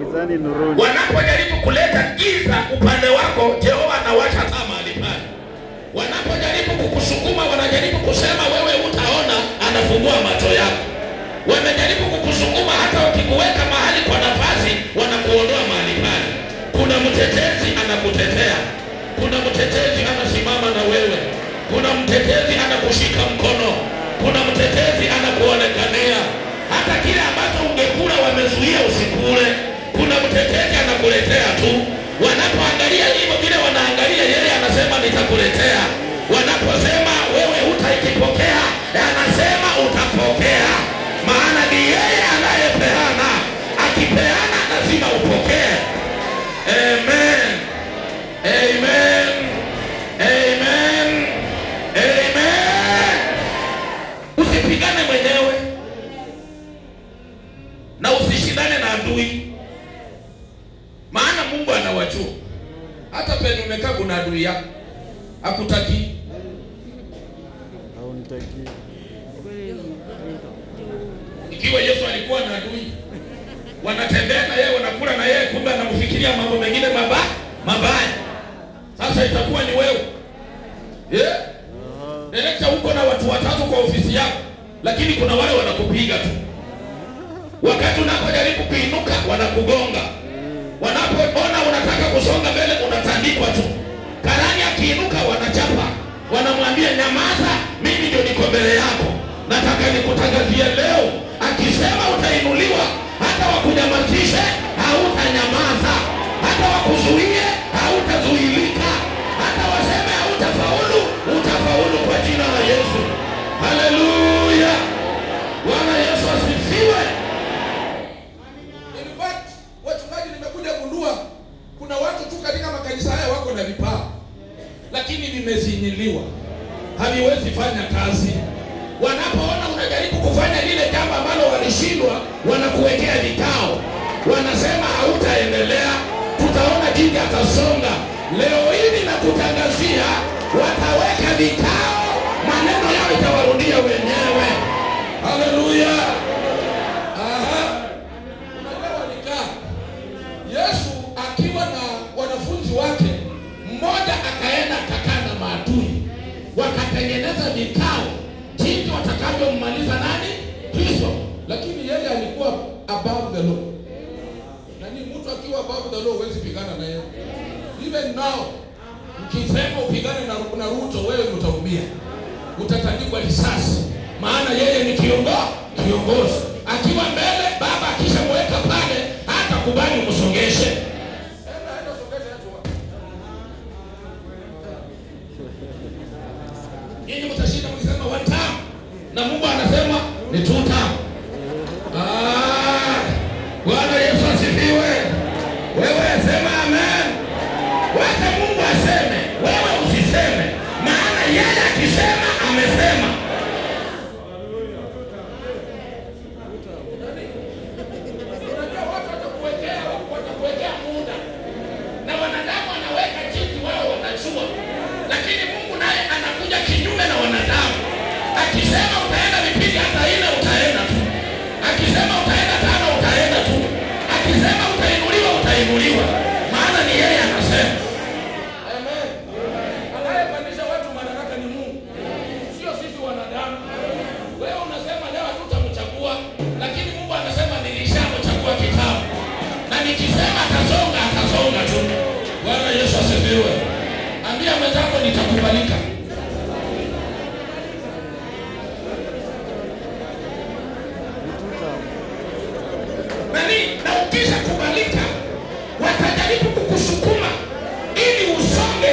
gizani nuruni. Wanapojaribu kuleta giza upande wako, Jehova anawasha taa mahali pale. Wanapojaribu kukusukuma, wanajaribu kusema wewe utaona, anafungua macho yako. Wamejaribu kukusukuma, hata wakikuweka mahali kwa nafasi, wanakuondoa mahali pale. Kuna mtetezi anakutetea. Kuna mtetezi anasimama na wewe. Kuna mtetezi anakushika mkono. Kuna mtetezi anakuonekania. Hata kile ambacho ungekula wamezuia usikule, kuna mtetezi anakuletea tu. Wanapoangalia hivyo vile wanaangalia, yeye anasema nitakuletea. Wanaposema wewe hutaikipokea, anasema utapokea. Maana ni yeye anayepeana. Akipeana lazima upokee. Amen. Amen. Amen. Amen. Usipigane mwenyewe na usishindane na adui. Maana Mungu anawajua. Hata penye umekaa kuna adui yako. Hakutaki. Haunitaki. Ikiwa Yesu alikuwa na adui, wanatembea na yeye, wanakula na yeye, kumbe anamfikiria mambo mengine mabaya. Sasa itakuwa ni wewe. Director huko na watu watatu kwa ofisi yako, lakini kuna wale wanakupiga tu. Wakati unapojaribu kuinuka wanakugonga. Wanapoona unataka kusonga mbele unatandikwa tu. Karani akiinuka wanachapa. Wanamwambia nyamaza, mimi ndio niko mbele yako. Nataka nikutangazie leo, akisema utainuliwa, hata wakunyamazishe hautanyamaza. Hata wakuzuie hautazuilika. Hata waseme hautafaulu, utafaulu kwa jina la Yesu. Haleluya. Bwana Yesu asifiwe. In fact, wachungaji nimekuja kundua kuna watu tu katika makanisa haya wako na vipawa, lakini vimezinyiliwa. Haviwezi fanya kazi. Wanapoona unajaribu kufanya lile jambo ambalo walishindwa, wanakuwekea vikao. Wanasema hautaendelea, tutaona jinsi atasonga. Leo hii na kutangazia, wataweka vikao, maneno yao itawarudia wenyewe. Haleluya. Unajua nikaa Yesu akiwa na wanafunzi wake, mmoja akaenda akakaa na maadui, wakatengeneza vikao jinsi watakavyommaliza nani? Kristo. Lakini yeye alikuwa above the law. Nani mtu akiwa above the law huwezi pigana na yeye. Even now, ukisema upigane na Ruto, wewe utaumia. Utatandikwa risasi. Maana yeye ni kiongozi. Akiwa mbele, baba akishamweka pale, hata kubali kusongeshe. Enda songesha watu. Yeye mtashinda mkisema one time. Na Mungu anasema ni two time. Bwana Yesu asifiwe. Wewe sema amen. Wacha Mungu aseme, wewe usiseme. Maana yeye akisema amesema. Unajua watu watakuwekea muda. Na wanadamu wanaweka jinsi wao wanajua. Lakini Mungu naye anakuja kinyume na wanadamu. Akisema utaenda vipindi hata 4 utaenda tu. Akisema utaenda 5 utaenda tu. Akisema utainuliwa utainuliwa. Maana ni yeye anasema. Amen. Anayepandisha watu madaraka ni Mungu. Sio sisi wanadamu. Wewe unasema leo hatutamchagua, lakini Mungu anasema nilishamchagua kitambo. Na nikisema atasonga tu. Bwana Yesu asifiwe. Ambia mwenzako nitakubalika. Na ukisha kubalika, watajaribu kukusukuma ili usonge,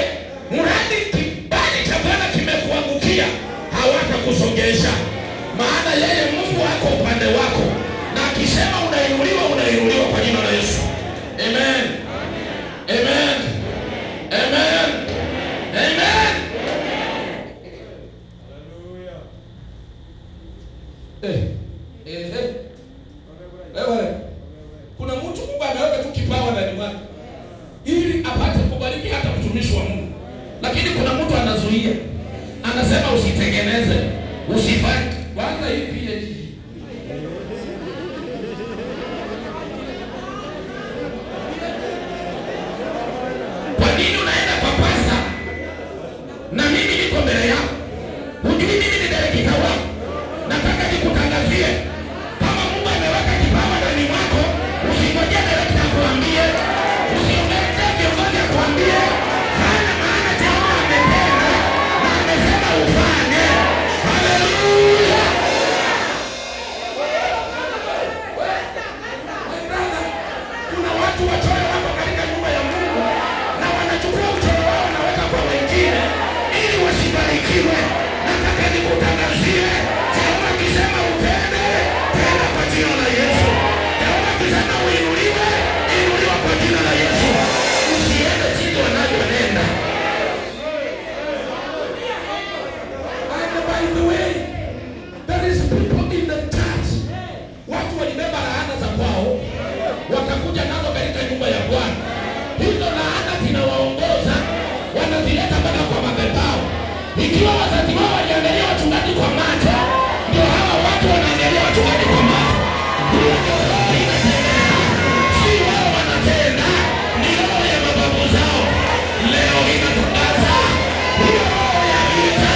mradi kibali cha Bwana kimekuangukia, hawatakusongesha. Maana yeye Mungu wako upande wako, na akisema unainuliwa kwa jina la Yesu. Amen. Amen. Amen. Amen. Kuna mtu Mungu ameweka tu kipawa ndani mwake ili apate kubariki hata mtumishi wa Mungu. Lakini kuna mtu anazuia. Anasema usitengeneze, usifanye. Kwanza hii PhD. ubarikiwe. Nataka nikutangazie, Jehova akisema utende, tenda kwa jina la Yesu. Jehova akisema uinuliwe, inuliwa kwa jina la Yesu. Usiende jinsi wanavyonenda. And by the way, there is people in the church, watu walibeba laana za kwao wakakuja nazo katika nyumba ya Bwana. Hizo laana zinawaongoza, wanazileta mpaka kwa madhabahu. Ikiwa wazazi wao waliangalia wachungaji kwa macho, ndio hawa watu wanaangalia wachungaji kwa macho. Hiyo ndio roho inatenda. Si wao wanatenda, ni roho ya mababu zao. Leo inatangaza hiyo roho ya vita.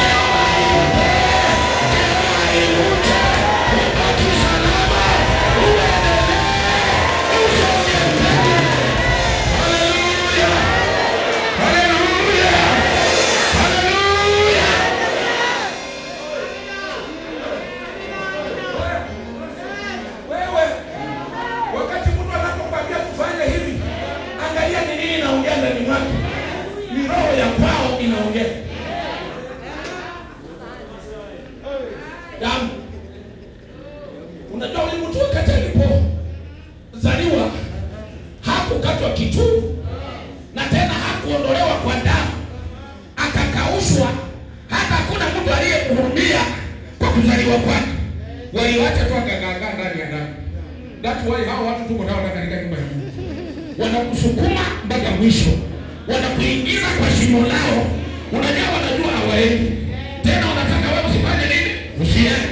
Jehova iute, Jehova iute, ubaki salama, uendelee, usonge mbele. Haleluya, haleluya, haleluya. Wewe wakati mtu anapokuambia tufanye hivi, angalia ni nini inaongea ndani mwake. Ni roho ya kwao inaongea. Damu. Unajua ule mtu wakati alipozaliwa hakukatwa kichwa na tena hakuondolewa kwa damu, akakaushwa. Hata hakuna mtu aliyekuhurumia kwa kuzaliwa kwake. Waliwacha tu akagangaa ndani ya damu. That's why hao watu tuko nao katika nyumba ya Mungu. Wanakusukuma mpaka mwisho. Wanakuingiza kwa shimo lao. Unajua wanajua hawaendi. Tena wanataka wewe usifanye nini? Usiende.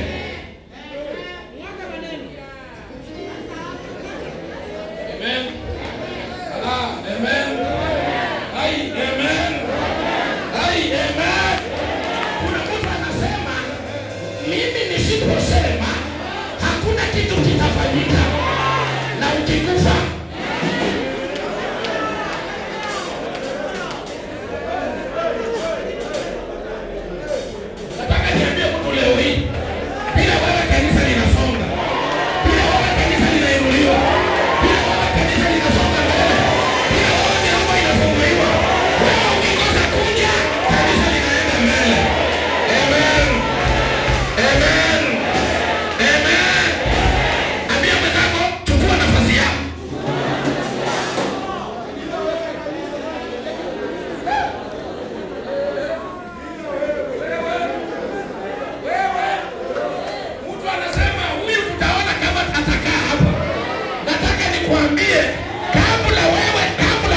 Amen. Ah, amen. Ai, amen. Ai, amen. Kuna mtu anasema mimi nisiposema hakuna kitu kitafanyika na ukikufa. Nataka niambie mtu leo hii, bila wewe kanisa linasonga, bila wewe kanisa linainuliwa, bila wewe kanisa linasonga mbele, bila wewe milango inafunguliwa. Wewe ukikosa kuja, kanisa linaenda mbele. Amen. Amen. Amen. Ambia mwenzako, chukua nafasi yako. Wewe Mtu anasema huyu tutaona kama atakaa hapa. Nataka nikwambie, kabla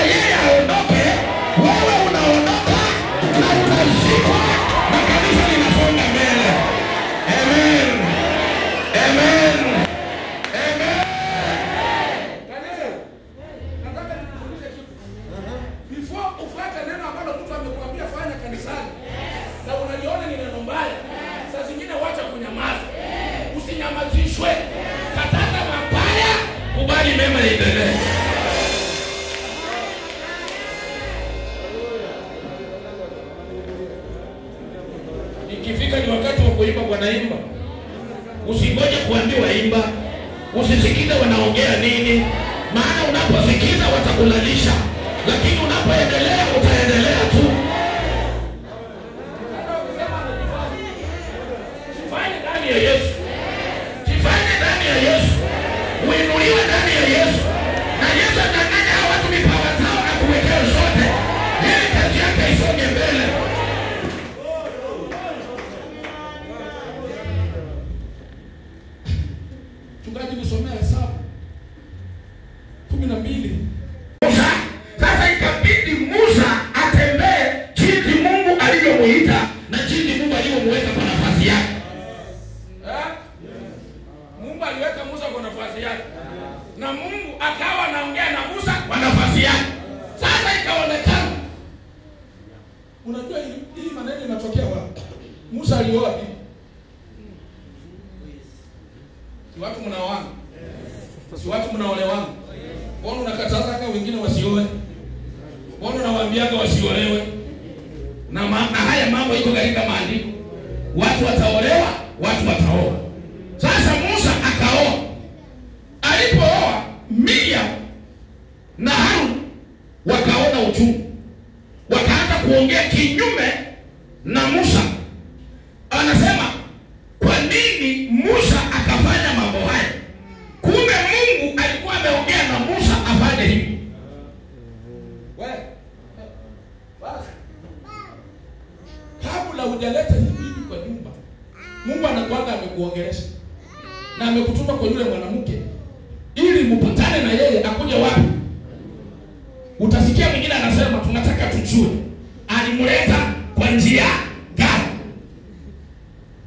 yeye aondoke, wewe unaondoka na unazikwa na kanisa linasonga mbele. Amen. Amen. Amen. kanisa, nataka nikuulize kitu. Before ufuate neno ambalo mtu amekuambia fanya kanisani na unaliona ni neno mbaya, saa zingine wacha kunyamaza. Usinyamazishwe. Kataza mabaya, kubali mema iendelee. Ikifika ni wakati wa kuimba, wanaimba. Usingoje kuambiwa imba. Usisikize wanaongea nini, maana unaposikiza watakulalisha, lakini unapoendelea utaendelea tu. Jifanye ndani ya Yesu. Jifanye ndani ya Yesu. Uinuliwe ndani ya Yesu. Na Yesu atanganya watu vipawa zao na kuwekea zote, ili kazi yake isonge mbele. Tungaji kusomea Hesabu 12. Sasa ikabidi Musa atembee jinsi Mungu alivyomuita na jinsi Mungu alivyomweka kwa nafasi yake. Mungu aliweka Musa kwa nafasi yake, na Mungu akawa anaongea na Musa Kwa nafasi yake. Sasa ikaonekana. Unajua hii maneno inatokea wapi? Musa alioa bibi. Si watu mnaoana? Si watu mnaolewana? Mbona unakataza kama wengine wasioe? Mbona unawaambiaga wasiolewe? Na haya mambo iko katika maandiko. Watu wataolewa, watu wataoa. Sasa Musa akaoa. Alipooa, Miriam na Harun wakaona uchungu. Wakaanza kuongea kinyume na Musa. Anasema kwa nini Musa akafanya mambo haya? Kumbe Mungu alikuwa ameongea na Musa afanye hivi. Kabla hujaleta hivi kwa nyumba, Mungu anakuanga amekuongelesha na amekutuma kwa yule mwanamke ili mpatane na yeye akuje wapi? Utasikia mwingine anasema tunataka tujue alimleta kwa njia gani.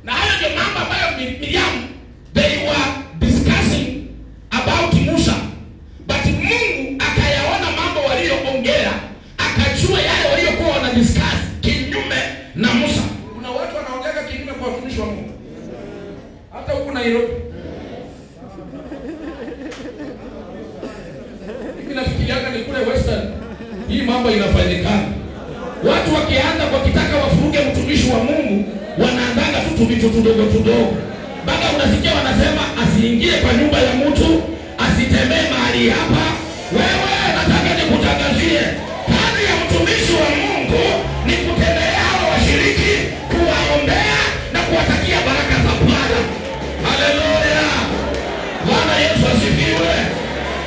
Na hayo ndio mambo ambayo Miriam they were discussing about Musa. But Mungu akayaona mambo walioongea, akajua yale waliokuwa wana discuss kinyume na Musa. Kuna watu wanaongea kinyume kwa watumishi wa Mungu. Hata huko Nairobi. Mimi nafikirianga ni kule Western hii mambo inafanyikana. Watu wakianza kwa kitaka wafuruge mtumishi wa Mungu, wanaanzanga tu vitu tudogo tudogo. Baka unasikia wanasema asiingie kwa nyumba ya mtu, asitembee mahali hapa. Wewe nataka nikutangazie, kazi ya mtumishi wa Mungu ni kutembea washiriki, kuwaombea na kuwatakia baraka za Bwana. Haleluya. Bwana Yesu asifiwe.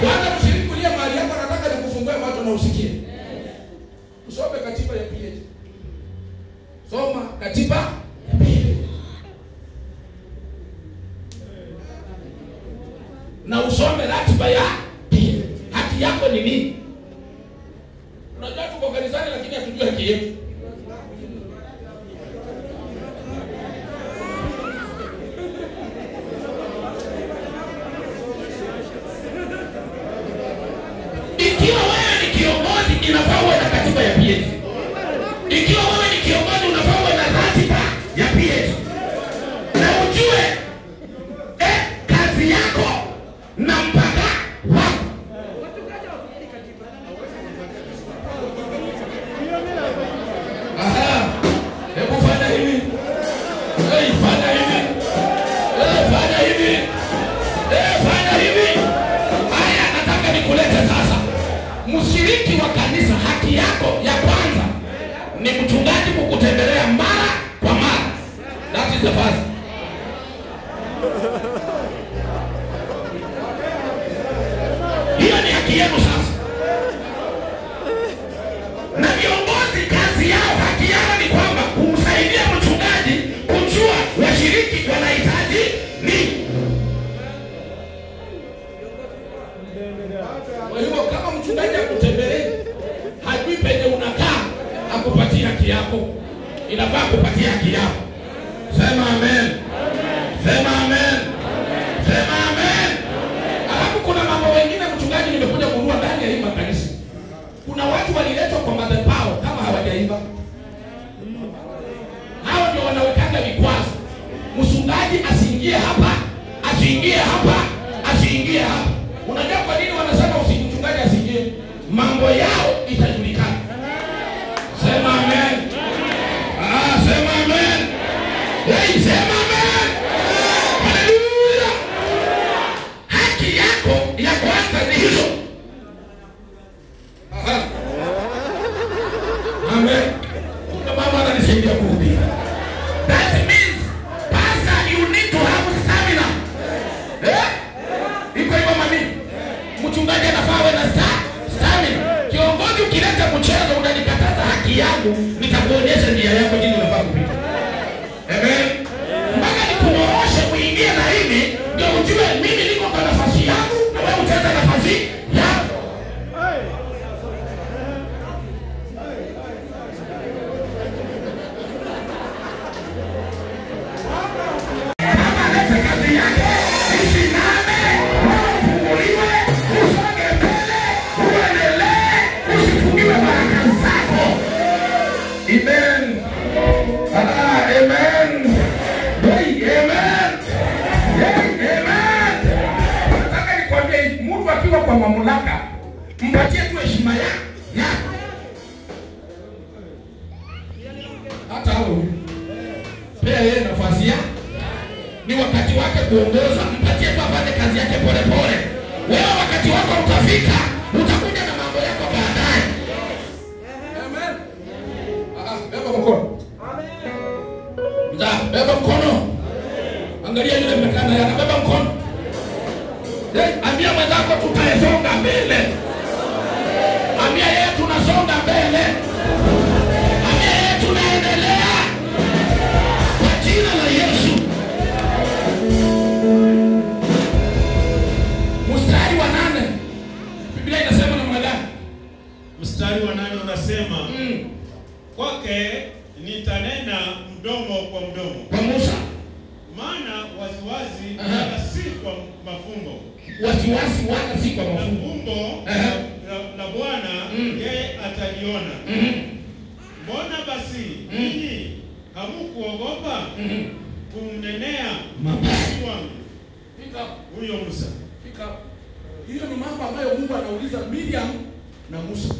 Kwanza mshiriki kulia mahali hapa, nataka nikufungue watu na usikie. Usome katiba ya PhD. Soma katiba ya PhD. Na usome ratiba ya PhD. Haki yako ni nini? Unajua tuko kanisani lakini hatujui haki yetu. Ikiwa wewe ni kiongozi inafaa uwe na katiba ya PhD. Ikiwa wewe ni kiongozi unafaa uwe na ratiba ya PhD. Na ujue kazi yako na mpaka wako. Aha. Hebu fanya hivi. Fanya hivi. Fanya hivi. Fanya hivi. Haya nataka nikulete sasa. Mshiriki wa kanisa, haki yako ya kwanza ni mchungaji kukutembelea mara kwa mara. That is the first. Hiyo ni haki yenu sasa. Na viongozi kazi yao, haki yao ni kwamba kumsaidia mchungaji kujua washiriki wanahitaji nini. Kwa hivyo kama mchungaji akutembelee, hajui penye unakaa, akupatia haki yako. Inafaa kupatia haki yako. Sema amen. Sema amen. Sema amen. Alafu kuna mambo mengine mchungaji nimekuja kujua ndani ya hii makanisa. Kuna watu waliletwa kwa madhabahu kama hawajaiba. Hao ndio wanawekanga vikwazo. Mchungaji asiingie hapa, asiingie hapa, asiingie hapa. Unajua kwa nini wanasema mchungaji asiingie? Mambo yao itajulikana. Sema amen. Sema amen. Sema amen. Haleluya. Haki yako ya kwanza ni hizo. Amen. Mama ananisaidia kuhubiri. That means, pastor, you need to have stamina. Iko hivyo mami. Mchungaji anafaa awe na stamina. Kiongozi ukileta mchezo unanikataza haki yangu, nitakuonyesha njia yako jinsi unafaa kupita. Amen. Mpaka nikuoroshe kuingia na hivi ndio ujue mimi niko kwa nafasi yangu na wewe utaweza nafasi yako. Amen. Amen. Hey, amen. Hey, amen. Nataka nikwambie mtu akiwa kwa mamlaka, mpatie tu heshima yako. Hata hao pia yeye nafasi yake. Ni wakati wake kuongoza, mpatie tu afanye kazi yake pole pole. Wewe wakati wako utafika, utakuja na mambo yako baadaye. Amen. Beba mkono. Amen. Beba mkono. Angalia yule mekana yeye anabeba mkono. Ambia mwenzako tutasonga mbele. Ambia yeye tunasonga mbele. Ambia yeye tunaendelea. Kwa jina la Yesu. Mstari wa 8. Biblia inasema namna gani? Mstari wa 8 unasema kwake nitanena mdomo kwa mdomo. Kwa Musa. Maana wasiwasi wala si kwa mafumbo. Wasiwasi wala si kwa mafumbo. Fumbo la Bwana yeye ataliona. Mbona basi ninyi hamkuogopa kumnenea mtumishi wangu huyo Musa? Hiyo ni mambo ambayo Mungu anauliza Miriam na Musa.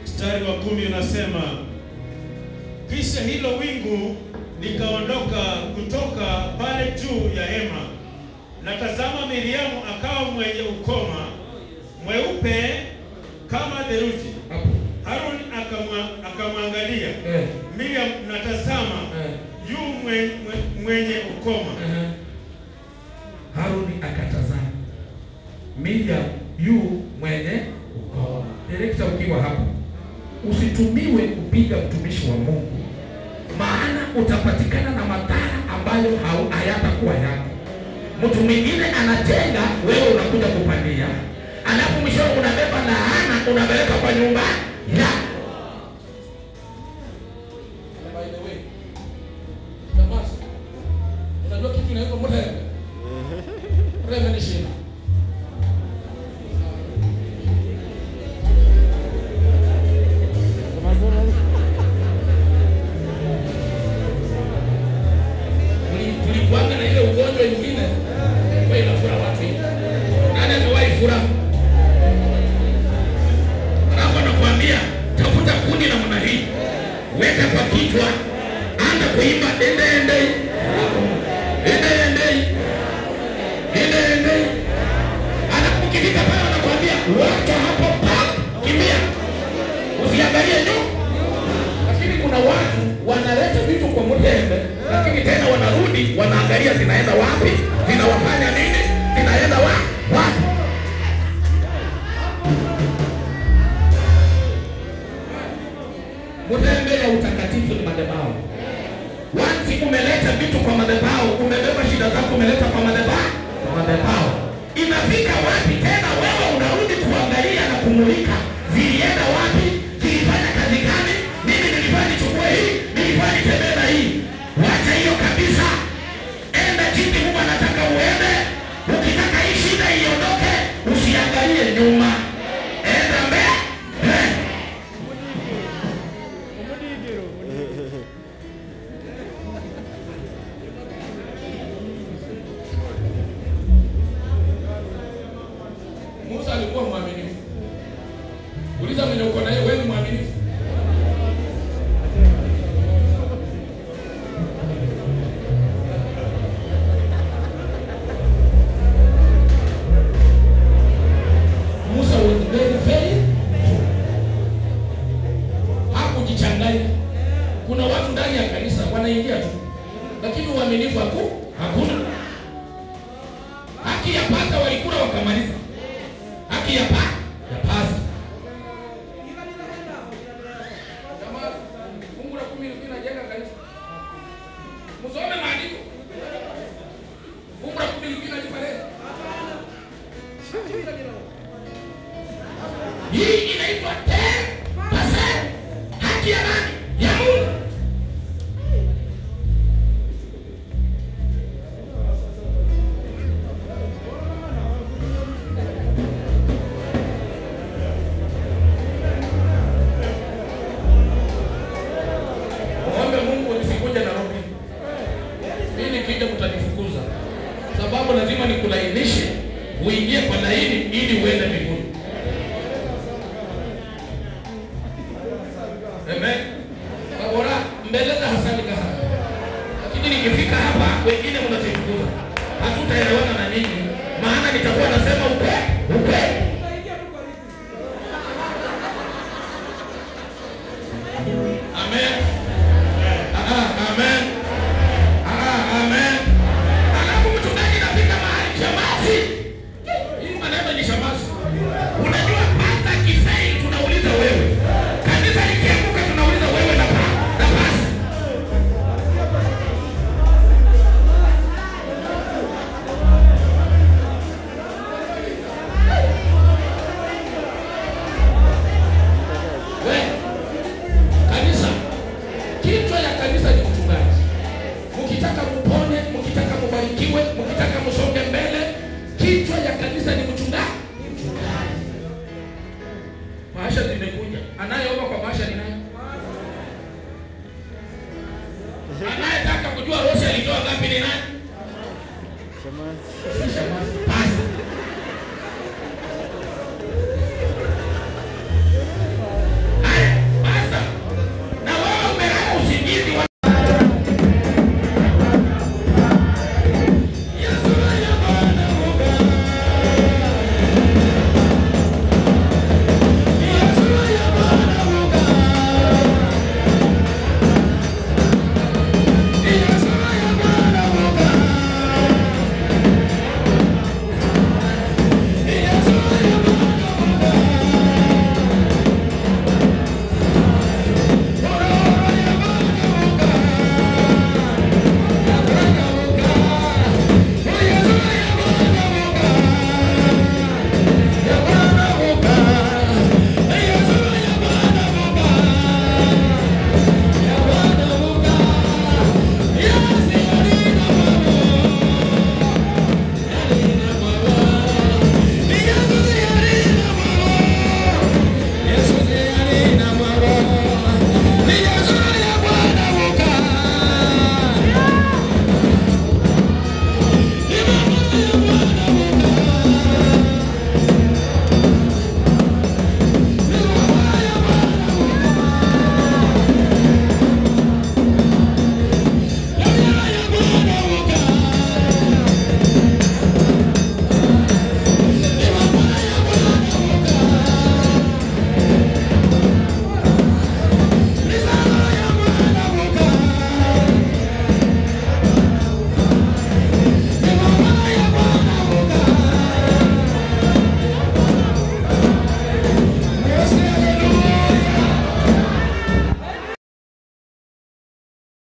Mstari wa 10 unasema kisha hilo wingu likaondoka kutoka pale juu ya hema, na tazama Miriamu akawa mwenye ukoma mweupe kama theluji. Haruni akamwangalia Miriam, na tazama yu mwenye ukoma. Haruni akatazama Miriam yu mwenye ukoma. Direkta ukiwa hapo, usitumiwe kupiga mtumishi wa Mungu, maana utapatikana na madhara ambayo hayatakuwa yako. Mtu mwingine anajenga, wewe unakuja kupandia, alafu mwisho unabeba laana unapeleka kwa nyumba yako. By the way, Damas, unajua kitu inaitwa mrembe? Mrembe ni shida. Tulikuanga na ile ugonjwa nyingine kwa inafura watu hivi. Nani amewahi fura? Alafu anakuambia tafuta kuni na namna hii, weka kwa kichwa, anza kuimba ende ende ende ende ende ende. Anakukifika pale anakuambia wacha hapo pa kimbia, usiangalie nyuma. Lakini kuna watu wanaleta vitu kwa mtembe, lakini tena wanarudi wanaangalia zinaenda wapi, zinawafanya nini, zinaenda wapi. Mtembe ya utakatifu ni madhabahu. Wanzi umeleta vitu kwa madhabahu, umebeba shida zako umeleta kwa madhabahu. Inafika wapi tena wewe unarudi kuangalia na kumulika zilienda wapi, zilifanya kazi gani, mimi nilifanya nichukue hii, nilifanya nitembee na hii. Wacha hiyo kabisa. Enda jinsi Mungu anataka uende. Ukitaka hii shida iondoke, usiangalie nyuma. Enda mbele. Musa alikuwa mwaminifu. Uliza mwenye uko naye, wewe ni mwaminifu? Musa was very hakujichanganya. Kuna watu ndani ya kanisa wanaingia tu, lakini uaminifu hakuna. Haki ya pasta walikula wakamaliza. Haki ya pasta ikulainishe uingie kwa laini ili uende mbinguni. Amen. Bora mbele za Hasani kaha. Lakini nikifika hapa wengine mnatifukuza. Hatutaelewana na ninyi maana nitakuwa nasema ukweli. Amen. Amen. Amen. Alafu mchungaji nafika mahali shamasi. Hii maneno ni shamasi. Unajua pasta kisei tunauliza wewe. Kanisa likianguka tunauliza wewe na pasta. Kichwa ya kanisa ni mchungaji. Mkitaka mpone, mkitaka mbarikiwe, mkitaka msonge mbele, kichwa ya kanisa ni mchungaji. Maisha zimekuja. Anayeomba kwa maisha ni nani? Anayetaka kujua Rosi alitoa ngapi ni nani? Shamasi. Pasta.